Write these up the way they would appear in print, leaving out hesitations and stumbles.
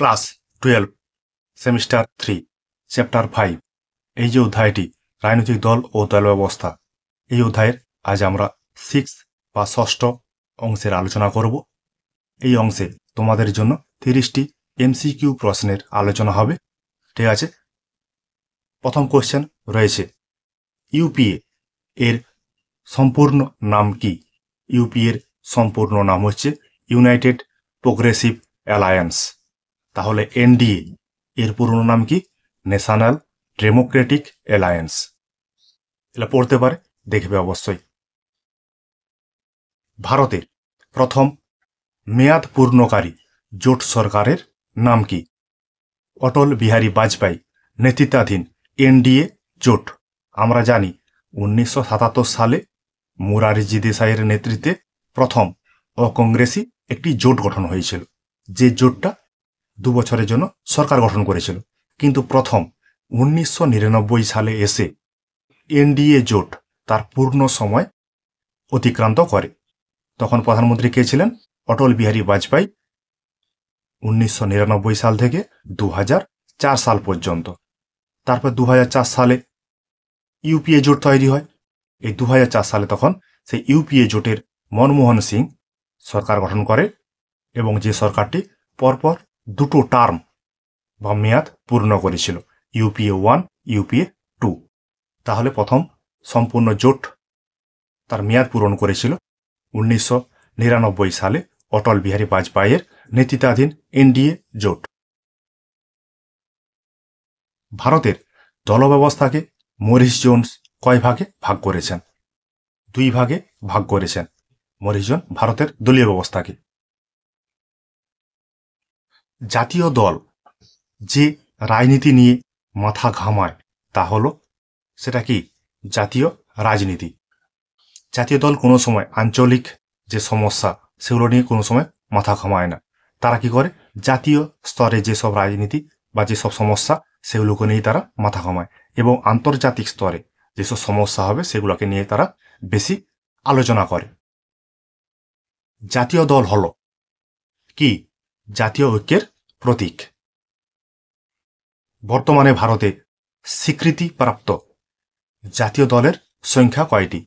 Class 12 semester 3 chapter 5 এই যে অধ্যায়টি রাজনৈতিক দল ও দল ব্যবস্থা, এই অধ্যায়ের আজ আমরা 6 বা ষষ্ঠ অংশের আলোচনা করব। এই অংশে তোমাদের জন্য 30টি এমসিকিউ প্রশ্নের আলোচনা হবে। ঠিক আছে, প্রথম কোশ্চেন রয়েছে ইউপিএ এর সম্পূর্ণ নাম কি? ইউপিএ এর সম্পূর্ণ নাম হচ্ছে ইউনাইটেড প্রোগ্রেসিভ অ্যালায়েন্স। তাহলে এনডিএ এর পুরনো নাম কি? National Democratic alliance. এটা পড়তে পারে, দেখবে অবশ্যই। ভারতের প্রথম মেয়াদ পূর্ণকারী জোট সরকারের নাম কি? অটল বিহারী বাজপেয়ী নেতৃত্বাধীন এনডিএ জোট। আমরা জানি 1977 সালে মোরারজি দেসাইয়ের নেতৃত্বে প্রথম অকংগ্রেসী একটি জোট গঠন হয়েছিল, যে জোটটা 2 বছরের জন্য সরকার গঠন করেছিল। কিন্তু প্রথম 1999 সালে এসে এনডিএ জোট তার পূর্ণ সময় অতিক্রান্ত করে। তখন প্রধানমন্ত্রী কে ছিলেন? অটল বিহারী বাজপেয়ী। 1999 সাল থেকে 2004 সাল পর্যন্ত। তারপর 2004 সালে ইউপিএ জোট তৈরি হয়। এই 2004 সালে তখন সেই ইউপিএ জোটের মনমোহন সিং সরকার গঠন করে, এবং যে সরকারটি পরপর 2টো টার্ম বা মেয়াদ পূর্ণ করেছিল, ইউপিএ 1, ইউপিএ 2। তাহলে প্রথম সম্পূর্ণ জোট তার মেয়াদ পূরণ করেছিল 1999 সালে অটল বিহারী বাজপেয়ীর নেতৃত্বাধীন এনডিএ জোট। ভারতের দল ব্যবস্থাকে মরিস জোন্স কয় ভাগে ভাগ করেছেন? 2 ভাগে ভাগ করেছেন মরিস জোন ভারতের দলীয় ব্যবস্থাকে। জাতীয় দল যে রাজনীতি নিয়ে মাথা ঘামায় তা হলো, সেটা কি? জাতীয় রাজনীতি। জাতীয় দল কোনো সময় আঞ্চলিক যে সমস্যা সেগুলো নিয়ে কোনো সময় মাথা ঘামায় না। তারা কি করে? জাতীয় স্তরে যেসব রাজনীতি বা যেসব সমস্যা সেগুলোকে নিয়ে তারা মাথা ঘামায়, এবং আন্তর্জাতিক স্তরে যেসব সমস্যা হবে সেগুলোকে নিয়ে তারা বেশি আলোচনা করে। জাতীয় দল হলো কি? জাতীয় ঐক্যের প্রতীক। বর্তমানে ভারতে স্বীকৃতিপ্রাপ্ত জাতীয় দলের সংখ্যা কয়টি?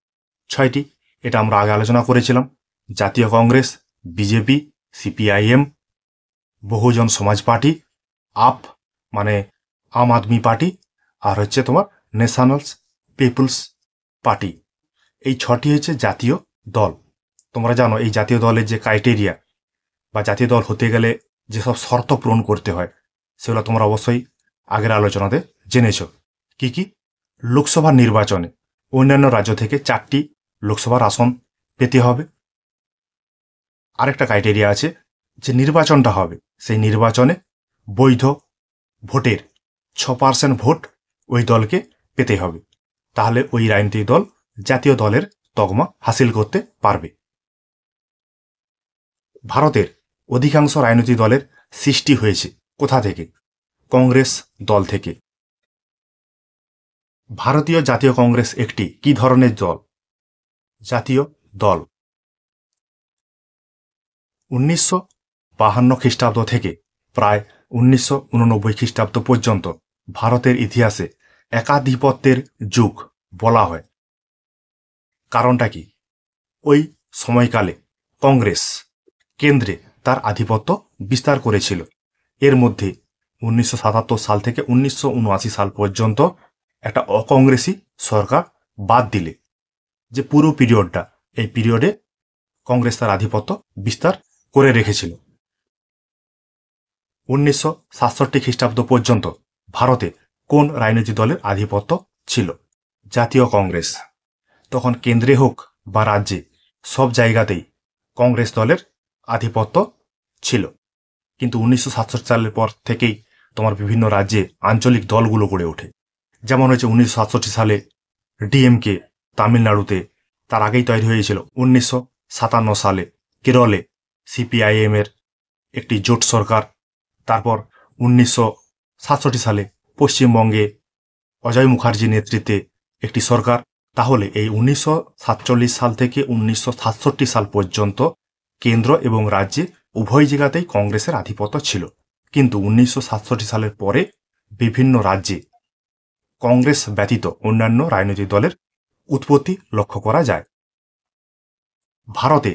6টি। এটা আমরা আগে আলোচনা করেছিলাম। জাতীয় কংগ্রেস, বিজেপি, সিপিআইএম, বহুজন সমাজ পার্টি, আপ মানে আম আদমি পার্টি, আর হচ্ছে তোমার ন্যাশনাল পিপলস পার্টি। এই 6টি হচ্ছে জাতীয় দল। তোমরা জানো এই জাতীয় দলের যে ক্রাইটেরিয়া বা জাতীয় দল হতে গেলে যেসব শর্ত পূরণ করতে হয় সেগুলো তোমরা অবশ্যই আগের আলোচনাতে জেনেছ। কি কি? লোকসভা নির্বাচনে অন্যান্য রাজ্য থেকে 4টি লোকসভার আসন পেতে হবে। আরেকটা ক্রাইটেরিয়া আছে, যে নির্বাচনটা হবে সেই নির্বাচনে বৈধ ভোটের 6% ভোট ওই দলকে পেতে হবে, তাহলে ওই রাজনৈতিক দল জাতীয় দলের তকমা হাসিল করতে পারবে। ভারতের অধিকাংশ রাজনৈতিক দলের সৃষ্টি হয়েছে কোথা থেকে? কংগ্রেস দল থেকে। ভারতীয় জাতীয় কংগ্রেস একটি কি ধরনের দল? জাতীয় দল। 1952 খ্রিস্টাব্দ থেকে প্রায় 1989 খ্রিস্টাব্দ পর্যন্ত ভারতের ইতিহাসে একাধিপত্যের যুগ বলা হয়। কারণটা কি? ওই সময়কালে কংগ্রেস কেন্দ্রে তার আধিপত্য বিস্তার করেছিল। এর মধ্যে 1977 সাল থেকে 1979 সাল পর্যন্ত একটা অকংগ্রেসী সরকার বাদ দিলে যে পুরো পিরিয়ডটা, এই পিরিয়ডে কংগ্রেস তার আধিপত্য বিস্তার করে রেখেছিল। 1967 খ্রিস্টাব্দ পর্যন্ত ভারতে কোন রাজনৈতিক দলের আধিপত্য ছিল? জাতীয় কংগ্রেস। তখন কেন্দ্রে হোক বা রাজ্যে সব জায়গাতেই কংগ্রেস দলের আধিপত্য ছিল। কিন্তু 1967 সালের পর থেকেই তোমার বিভিন্ন রাজ্যে আঞ্চলিক দলগুলো গড়ে ওঠে। যেমন হয়েছে 1967 সালে ডিএমকে তামিলনাড়ুতে, তার আগেই তৈরি হয়েছিল 1957 সালে কেরলে সিপিআইএম এর একটি জোট সরকার। তারপর 1967 সালে পশ্চিমবঙ্গে অজয় মুখার্জি নেতৃত্বে একটি সরকার। তাহলে এই 1947 সাল থেকে 1967 সাল পর্যন্ত কেন্দ্র এবং রাজ্যে উভয় জায়গাতেই কংগ্রেসের আধিপত্য ছিল। কিন্তু 1967 সালের পরে বিভিন্ন রাজ্যে কংগ্রেস ব্যতীত অন্যান্য রাজনৈতিক দলের উৎপত্তি লক্ষ্য করা যায়। ভারতে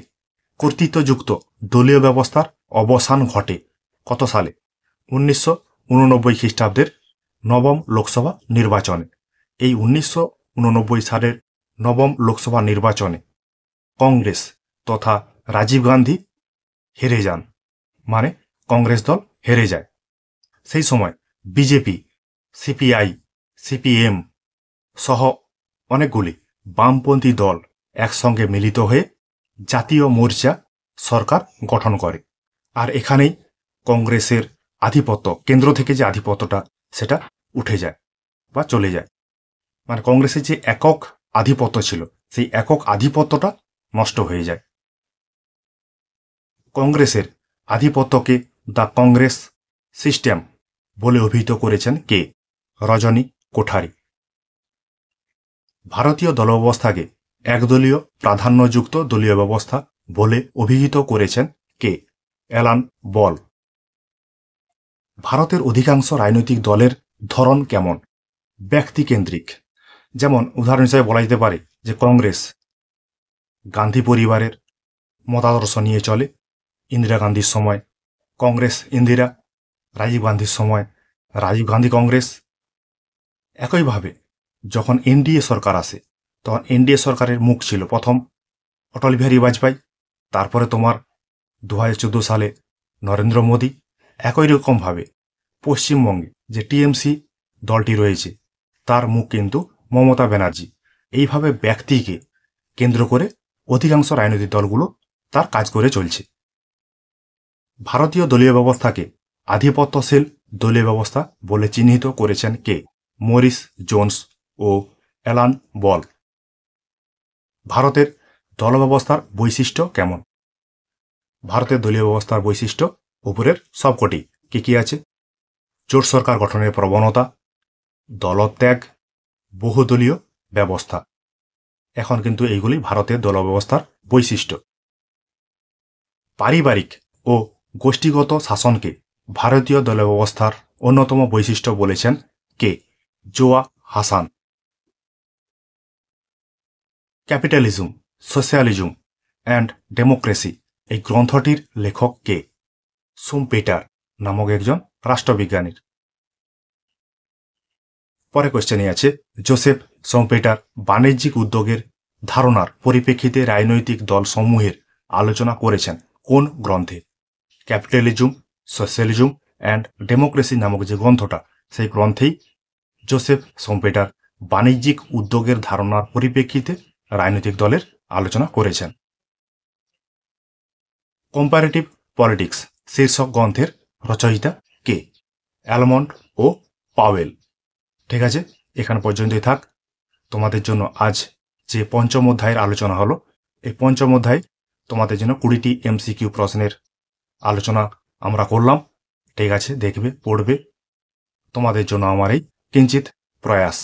কর্তৃত্বযুক্ত দলীয় ব্যবস্থার অবসান ঘটে কত সালে? 1989 খ্রিস্টাব্দের নবম লোকসভা নির্বাচনে। এই 1989 সালের নবম লোকসভা নির্বাচনে কংগ্রেস তথা রাজীব গান্ধী হেরে যান, মানে কংগ্রেস দল হেরে যায়। সেই সময় বিজেপি, সিপিআই, সিপিএম সহ অনেকগুলি বামপন্থী দল একসঙ্গে মিলিত হয়ে জাতীয় মোর্চা সরকার গঠন করে। আর এখানেই কংগ্রেসের আধিপত্য, কেন্দ্র থেকে যে আধিপত্যটা সেটা উঠে যায় বা চলে যায়। মানে কংগ্রেসের যে একক আধিপত্য ছিল সেই একক আধিপত্যটা নষ্ট হয়ে যায়। কংগ্রেসের আধিপত্যকে দ্য কংগ্রেস সিস্টেম বলে অভিহিত করেছেন কে? রজনী কোঠারি। ভারতীয় দলব্যবস্থাকে একদলীয় প্রাধান্যযুক্ত দলীয় ব্যবস্থা বলে অভিহিত করেছেন কে? Alan Ball. ভারতের অধিকাংশ রাজনৈতিক দলের ধরন কেমন? ব্যক্তিকেন্দ্রিক। যেমন উদাহরণ হিসেবে বলা যেতে পারে যে কংগ্রেস গান্ধী পরিবারের মতাদর্শ নিয়ে চলে। ইন্দিরা গান্ধীর সময় কংগ্রেস ইন্দিরা, রাজীব গান্ধীর সময় রাজীব গান্ধী কংগ্রেস। একইভাবে যখন এনডিএ সরকার আসে তখন এনডিএ সরকারের মুখ ছিল প্রথম অটল বিহারী বাজপেয়ী, তারপরে তোমার 2014 সালে নরেন্দ্র মোদী। একই রকমভাবে পশ্চিমবঙ্গে যে টিএমসি দলটি রয়েছে তার মুখ কিন্তু মমতা ব্যানার্জি। এইভাবে ব্যক্তিকে কেন্দ্র করে অধিকাংশ রাজনৈতিক দলগুলো তার কাজ করে চলছে। ভারতীয় দলীয় ব্যবস্থাকে আধিপত্যশীল দলীয় ব্যবস্থা বলে চিহ্নিত করেছেন কে? মরিস জোন্স ও অ্যালান বল। ভারতের দল ব্যবস্থার বৈশিষ্ট্য কেমন? ভারতের দলীয় ব্যবস্থার বৈশিষ্ট্য উপরের সবকটি কি কি আছে? জোট সরকার গঠনের প্রবণতা, দলত্যাগ, বহুদলীয় ব্যবস্থা। এখন কিন্তু এইগুলি ভারতের দল ব্যবস্থার বৈশিষ্ট্য। পারিবারিক ও গোষ্ঠীগত শাসনকে ভারতীয় দল ব্যবস্থার অন্যতম বৈশিষ্ট্য বলেছেন কে? Zoya Hasan. Capitalism, socialism and democracy এই গ্রন্থটির লেখক কে? শুম্পেটার নামক একজন রাষ্ট্রবিজ্ঞানীর। পরে কোশ্চেনে আছে জোসেফ শুম্পেটার বাণিজ্যিক উদ্যোগের ধারণার পরিপ্রেক্ষিতে রাজনৈতিক দল সমূহের আলোচনা করেছেন কোন গ্রন্থে? ক্যাপিটালিজম, সোশ্যালিজম অ্যান্ড ডেমোক্রেসি নামক যে গ্রন্থটা সেই গ্রন্থেই জোসেফ শুম্পেটার বাণিজ্যিক উদ্যোগের ধারণার পরিপ্রেক্ষিতে রাজনৈতিক দলের আলোচনা করেছেন। কম্পারেটিভ পলিটিক্স শীর্ষক গ্রন্থের রচয়িতা কে? অ্যালমন্ড ও পাওয়েল। ঠিক আছে, এখান পর্যন্তই থাক। তোমাদের জন্য আজ যে পঞ্চম অধ্যায়ের আলোচনা হলো, এই পঞ্চম অধ্যায় তোমাদের জন্য 20টি এমসিকিউ প্রশ্নের আলোচনা আমরা করলাম। ঠিক আছে, দেখবে, পড়বে। তোমাদের জন্য আমার এই কিঞ্চিত প্রয়াস।